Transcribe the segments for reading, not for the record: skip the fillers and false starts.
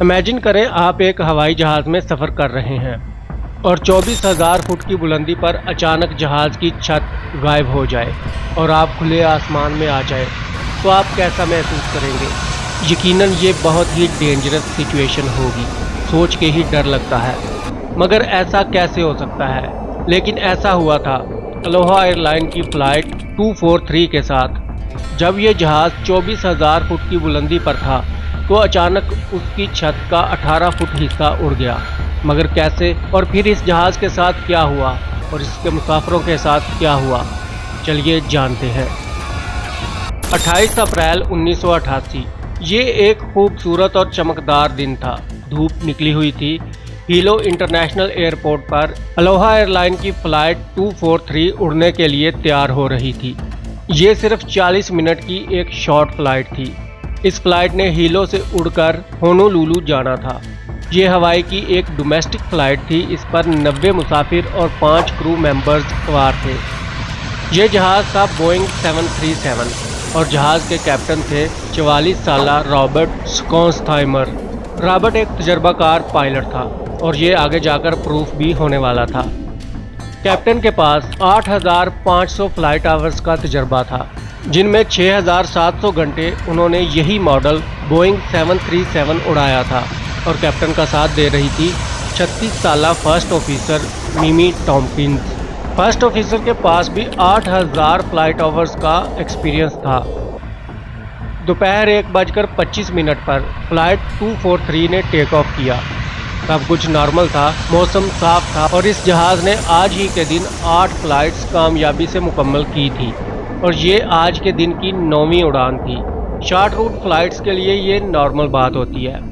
Imagine करें आप एक हवाई जहाज़ में सफ़र कर रहे हैं और 24,000 फुट की बुलंदी पर अचानक जहाज़ की छत गायब हो जाए और आप खुले आसमान में आ जाए, तो आप कैसा महसूस करेंगे? यकीनन ये बहुत ही डेंजरस सिचुएशन होगी, सोच के ही डर लगता है। मगर ऐसा कैसे हो सकता है? लेकिन ऐसा हुआ था अलोहा एयरलाइन की फ़्लाइट 243 के साथ। जब ये जहाज़ 24,000 फुट की बुलंदी पर था तो अचानक उसकी छत का 18 फुट हिस्सा उड़ गया। मगर कैसे? और फिर इस जहाज़ के साथ क्या हुआ और इसके मुसाफिरों के साथ क्या हुआ, चलिए जानते हैं। 28 अप्रैल 1988 ये एक खूबसूरत और चमकदार दिन था। धूप निकली हुई थी। हीलो इंटरनेशनल एयरपोर्ट पर अलोहा एयरलाइन की फ़्लाइट 243 उड़ने के लिए तैयार हो रही थी। ये सिर्फ 40 मिनट की एक शॉर्ट फ्लाइट थी। इस फ्लाइट ने हीलो से उड़कर होनोलुलु जाना था। ये हवाई की एक डोमेस्टिक फ़्लाइट थी। इस पर 90 मुसाफिर और 5 क्रू मेंबर्स सवार थे। ये जहाज़ था बोइंग 737 और जहाज़ के कैप्टन थे 44 साला रॉबर्ट स्कॉन्सथाइमर। रॉबर्ट एक तजर्बाकार पायलट था और ये आगे जाकर प्रूफ भी होने वाला था। कैप्टन के पास 8,500 फ्लाइट आवर्स का तजर्बा था, जिनमें 6,700 घंटे उन्होंने यही मॉडल बोइंग 737 उड़ाया था। और कैप्टन का साथ दे रही थी 36 साला फर्स्ट ऑफिसर मिमी टॉम्किंस। फर्स्ट ऑफिसर के पास भी 8,000 फ्लाइट आवर्स का एक्सपीरियंस था। दोपहर 1:25 पर फ्लाइट 243 ने टेक ऑफ किया। सब कुछ नॉर्मल था, मौसम साफ था और इस जहाज़ ने आज ही के दिन 8 फ्लाइट्स कामयाबी से मुकम्मल की थी और ये आज के दिन की 9वीं उड़ान थी। शॉर्ट रूट फ्लाइट्स के लिए ये नॉर्मल बात होती है।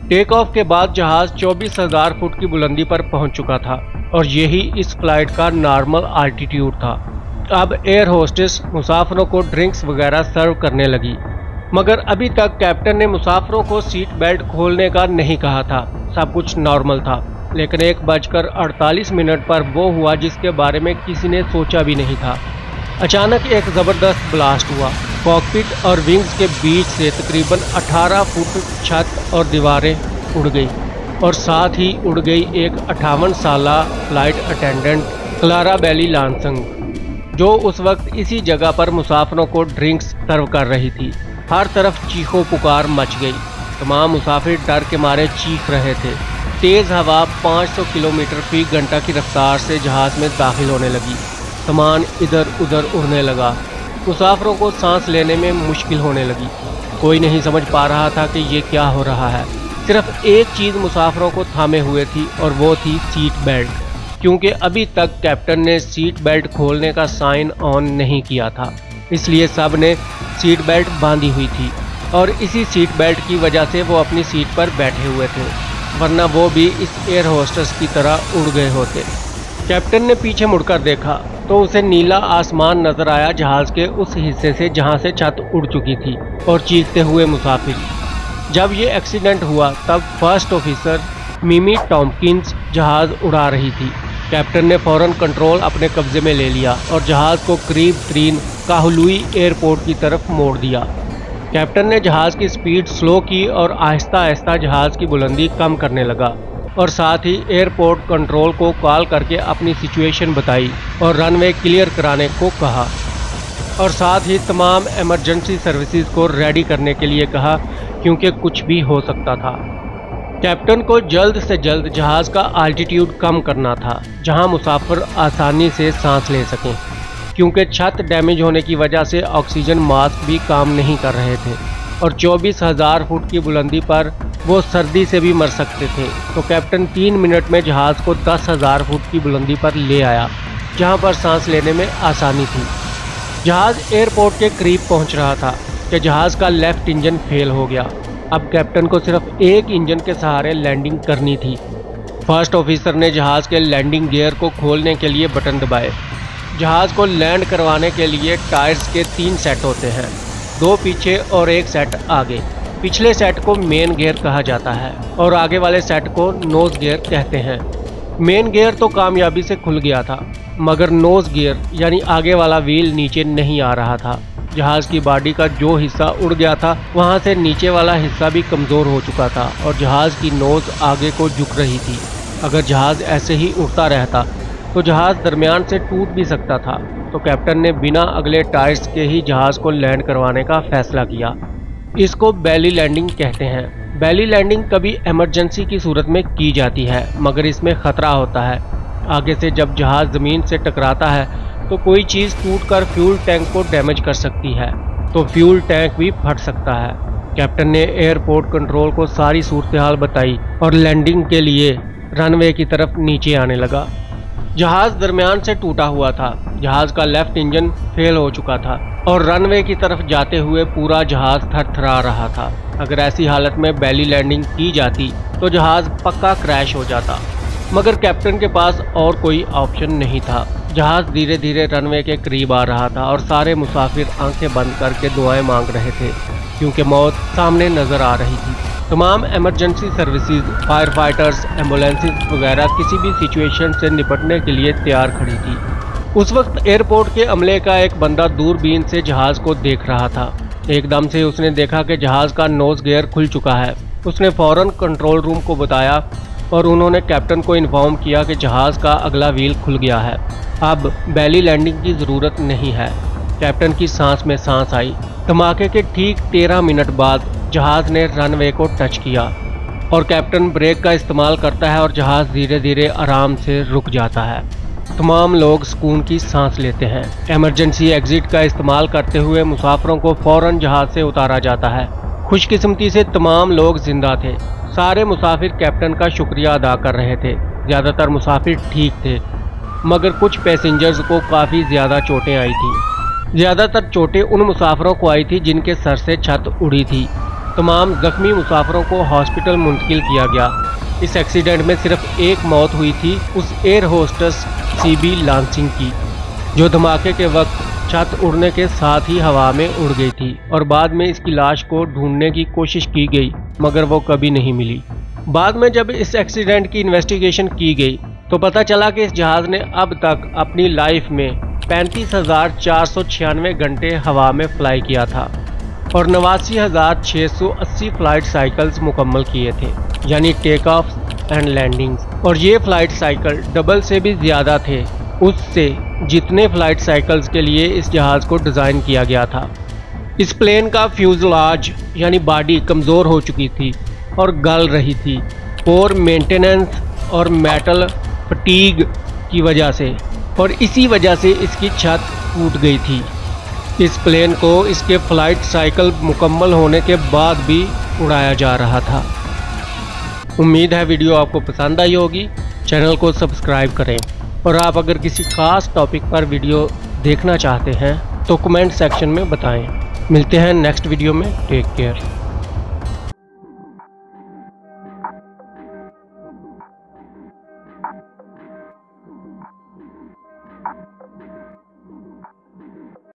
टेक ऑफ के बाद जहाज़ 24,000 फुट की बुलंदी पर पहुंच चुका था और यही इस फ्लाइट का नॉर्मल आल्टीट्यूड था। अब एयर होस्टेस मुसाफिरों को ड्रिंक्स वगैरह सर्व करने लगी, मगर अभी तक कैप्टन ने मुसाफिरों को सीट बेल्ट खोलने का नहीं कहा था। सब कुछ नॉर्मल था। लेकिन 1:48 पर वो हुआ जिसके बारे में किसी ने सोचा भी नहीं था। अचानक एक ज़बरदस्त ब्लास्ट हुआ। कॉकपिट और विंग्स के बीच से तकरीबन 18 फुट छत और दीवारें उड़ गई और साथ ही उड़ गई एक 58 साला फ्लाइट अटेंडेंट क्लारा बेली लांसंग, जो उस वक्त इसी जगह पर मुसाफिरों को ड्रिंक्स सर्व कर रही थी। हर तरफ चीखों पुकार मच गई। तमाम मुसाफिर डर के मारे चीख रहे थे। तेज़ हवा 500 किलोमीटर फी घंटा की रफ्तार से जहाज़ में दाखिल होने लगी। सामान इधर उधर उड़ने लगा। मुसाफिरों को सांस लेने में मुश्किल होने लगी। कोई नहीं समझ पा रहा था कि ये क्या हो रहा है। सिर्फ एक चीज़ मुसाफिरों को थामे हुए थी और वो थी सीट बेल्ट, क्योंकि अभी तक कैप्टन ने सीट बेल्ट खोलने का साइन ऑन नहीं किया था। इसलिए सब ने सीट बेल्ट बांधी हुई थी और इसी सीट बेल्ट की वजह से वो अपनी सीट पर बैठे हुए थे, वरना वो भी इस एयर होस्टेस की तरह उड़ गए होते। कैप्टन ने पीछे मुड़कर देखा तो उसे नीला आसमान नजर आया जहाज़ के उस हिस्से से जहां से छत उड़ चुकी थी और चीखते हुए मुसाफिर। जब ये एक्सीडेंट हुआ तब फर्स्ट ऑफिसर मिमी टॉम्किंस जहाज़ उड़ा रही थी। कैप्टन ने फौरन कंट्रोल अपने कब्जे में ले लिया और जहाज़ को करीब तरीन काहुलुई एयरपोर्ट की तरफ मोड़ दिया। कैप्टन ने जहाज़ की स्पीड स्लो की और आहिस्ता आहिस्ता जहाज़ की बुलंदी कम करने लगा और साथ ही एयरपोर्ट कंट्रोल को कॉल करके अपनी सिचुएशन बताई और रनवे क्लियर कराने को कहा और साथ ही तमाम इमरजेंसी सर्विसेज को रेडी करने के लिए कहा, क्योंकि कुछ भी हो सकता था। कैप्टन को जल्द से जल्द जहाज़ का आल्टीट्यूड कम करना था, जहां मुसाफिर आसानी से सांस ले सकें, क्योंकि छत डैमेज होने की वजह से ऑक्सीजन मास्क भी काम नहीं कर रहे थे और 24,000 फुट की बुलंदी पर वो सर्दी से भी मर सकते थे। तो कैप्टन 3 मिनट में जहाज़ को 10,000 फुट की बुलंदी पर ले आया, जहां पर सांस लेने में आसानी थी। जहाज़ एयरपोर्ट के करीब पहुंच रहा था कि जहाज़ का लेफ्ट इंजन फेल हो गया। अब कैप्टन को सिर्फ एक इंजन के सहारे लैंडिंग करनी थी। फर्स्ट ऑफिसर ने जहाज़ के लैंडिंग गियर को खोलने के लिए बटन दबाए। जहाज़ को लैंड करवाने के लिए टायर्स के 3 सेट होते हैं, 2 पीछे और 1 सेट आगे। पिछले सेट को मेन गियर कहा जाता है और आगे वाले सेट को नोज गियर कहते हैं। मेन गियर तो कामयाबी से खुल गया था, मगर नोज गियर यानी आगे वाला व्हील नीचे नहीं आ रहा था। जहाज की बॉडी का जो हिस्सा उड़ गया था वहां से नीचे वाला हिस्सा भी कमजोर हो चुका था और जहाज की नोज आगे को झुक रही थी। अगर जहाज ऐसे ही उड़ता रहता तो जहाज दरमियान से टूट भी सकता था। तो कैप्टन ने बिना अगले टायर्स के ही जहाज को लैंड करवाने का फैसला किया। इसको बेली लैंडिंग कहते हैं। बेली लैंडिंग कभी इमरजेंसी की सूरत में की जाती है, मगर इसमें खतरा होता है। आगे से जब जहाज जमीन से टकराता है तो कोई चीज टूटकर फ्यूल टैंक को डैमेज कर सकती है, तो फ्यूल टैंक भी फट सकता है। कैप्टन ने एयरपोर्ट कंट्रोल को सारी सूरत हाल बताई और लैंडिंग के लिए रनवे की तरफ नीचे आने लगा। जहाज दरमियान से टूटा हुआ था। जहाज का लेफ्ट इंजन फेल हो चुका था और रनवे की तरफ जाते हुए पूरा जहाज थरथरा रहा था। अगर ऐसी हालत में बेली लैंडिंग की जाती तो जहाज पक्का क्रैश हो जाता, मगर कैप्टन के पास और कोई ऑप्शन नहीं था। जहाज धीरे धीरे रनवे के करीब आ रहा था और सारे मुसाफिर आंखें बंद करके दुआएं मांग रहे थे, क्योंकि मौत सामने नजर आ रही थी। तमाम emergency services, fire fighters, ambulances वगैरह किसी भी सिचुएशन से निपटने के लिए तैयार खड़ी थी। उस वक्त एयरपोर्ट के अमले का एक बंदा दूरबीन से जहाज को देख रहा था। एकदम से उसने देखा कि जहाज का नोज गियर खुल चुका है। उसने फौरन कंट्रोल रूम को बताया और उन्होंने कैप्टन को इन्फॉर्म किया कि जहाज का अगला व्हील खुल गया है, अब बेली लैंडिंग की ज़रूरत नहीं है। कैप्टन की सांस में सांस आई। धमाके के ठीक 13 मिनट बाद जहाज ने रनवे को टच किया और कैप्टन ब्रेक का इस्तेमाल करता है और जहाज धीरे धीरे आराम से रुक जाता है। तमाम लोग सुकून की सांस लेते हैं। इमरजेंसी एग्जिट का इस्तेमाल करते हुए मुसाफिरों को फौरन जहाज से उतारा जाता है। खुशकिस्मती से तमाम लोग जिंदा थे। सारे मुसाफिर कैप्टन का शुक्रिया अदा कर रहे थे। ज़्यादातर मुसाफिर ठीक थे, मगर कुछ पैसेंजर्स को काफ़ी ज़्यादा चोटें आई थी। ज़्यादातर चोटें उन मुसाफिरों को आई थी जिनके सर से छत उड़ी थी। तमाम जख्मी मुसाफिरों को हॉस्पिटल मुंतकिल किया गया। इस एक्सीडेंट में सिर्फ एक मौत हुई थी, उस एयर होस्टेस सीबी लांसिंग की, जो धमाके के वक्त छत उड़ने के साथ ही हवा में उड़ गई थी और बाद में इसकी लाश को ढूंढने की कोशिश की गई, मगर वो कभी नहीं मिली। बाद में जब इस एक्सीडेंट की इन्वेस्टिगेशन की गई तो पता चला कि इस जहाज ने अब तक अपनी लाइफ में 35,496 घंटे हवा में फ्लाई किया था और 89,680 फ्लाइट साइकिल्स मुकम्मल किए थे, यानी टेक ऑफ एंड लैंडिंग्स। और ये फ्लाइट साइकिल डबल से भी ज़्यादा थे उससे जितने फ्लाइट साइकिल्स के लिए इस जहाज़ को डिज़ाइन किया गया था। इस प्लेन का फ्यूजलाज यानी बॉडी कमज़ोर हो चुकी थी और गल रही थी, और मेंटेनेंस और मेटल फटीग की वजह से, और इसी वजह से इसकी छत टूट गई थी। इस प्लेन को इसके फ्लाइट साइकिल मुकम्मल होने के बाद भी उड़ाया जा रहा था। उम्मीद है वीडियो आपको पसंद आई होगी। चैनल को सब्सक्राइब करें और आप अगर किसी खास टॉपिक पर वीडियो देखना चाहते हैं तो कमेंट सेक्शन में बताएं। मिलते हैं नेक्स्ट वीडियो में। Take care.